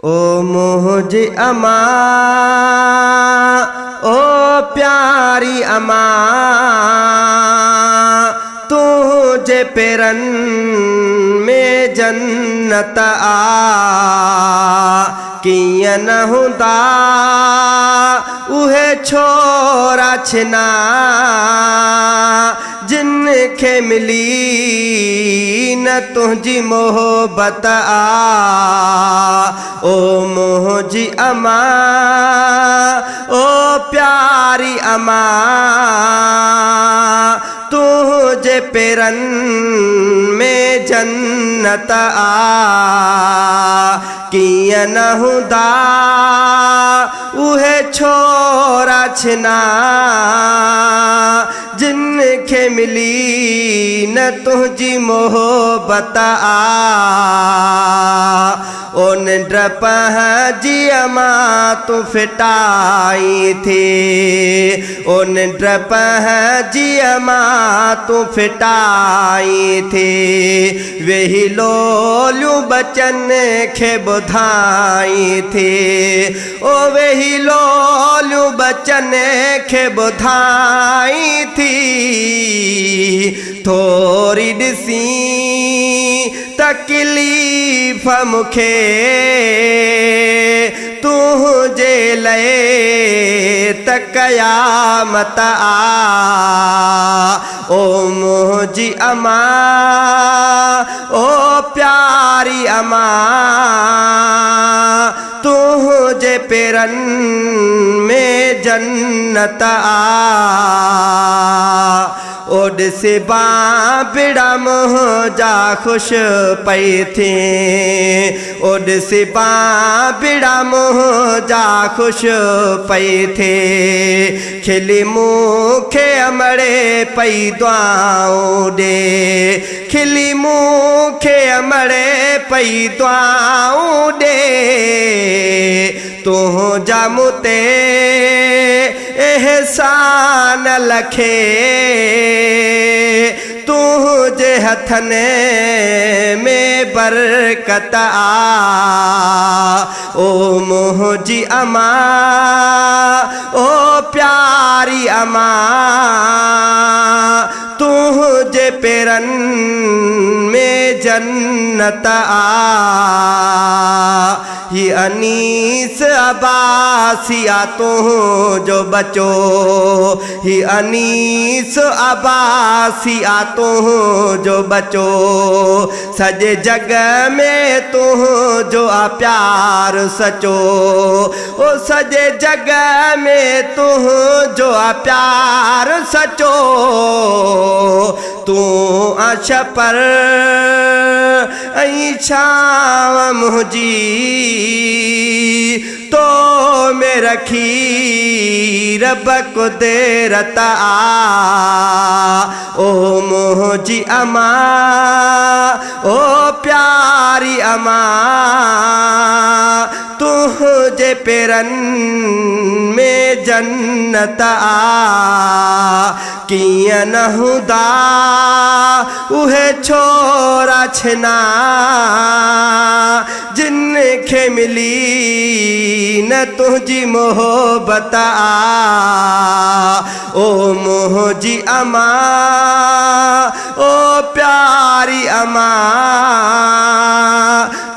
ओ मुझे अमा, ओ प्यारी अमा, तुझे पेरन में जन्नत आ किया न हुंदा उहे छोरा छिना जिनखे मिली न तुझी मोहब्बत आ। ओ मुझी अमा, ओ प्यारी अमा, तुझे पेरन में जन्नत आ किया न हुंदा उहे छोरा छिना जिनखे मिली न तुझी मोहब्बत आ। उन ड्रप जी अमा तू फिटाई थी, उन ड्रप जी अमा तू फिटाई थी, वही लोलू बचन खे बुधाई थी, ओ वही लोलू बचन खे बुधाई थी। थोरी ॾिसी तकलीफ़ मुखे तुझे लए त क़यामत आ। ओ मुझी अमा, ओ प्यारी अमा, तुझे पेरन में जन्नत आ। ओड से बाबिड़ा मोह जा खुश पई थी, ओड से बाबिड़ा मोह जा खुश पई थी, खिली मुखे अमड़े पई दुआऊं दे, खिली मुखे अमड़े पई दुआऊं दे। तू जामू ते एहसान लखे तुझे हथने में बरकत आ। ओ मुझी अमा, ओ प्यारी अमा, तुझे पेरन में जन्नत आ। ये अनीस अब्बासिया तू जो बचो, ये अनीस अब्बासिया तू जो बचो, सजे जग में तू जो आ प्यार सचो, ओ सजे जग में तू जो आ प्यार सचो। तू आश पर ऐं छाव मुझी तो में रखी रब कुदरत आ। ओ मुझी अमा, ओ प्यारी अमा, तुझे पेरन में जन्नत आ किया न हुंदा उहे छोरा छिना जिनखे मिली न तुझी मोहब्बत आ। ओ मुझी अमा, ओ प्यारी अमा,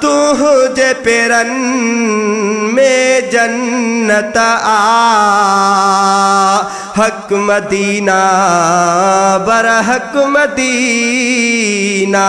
तुझे पेरन में जन्नत आ। हक मदीना बर हक मदीना।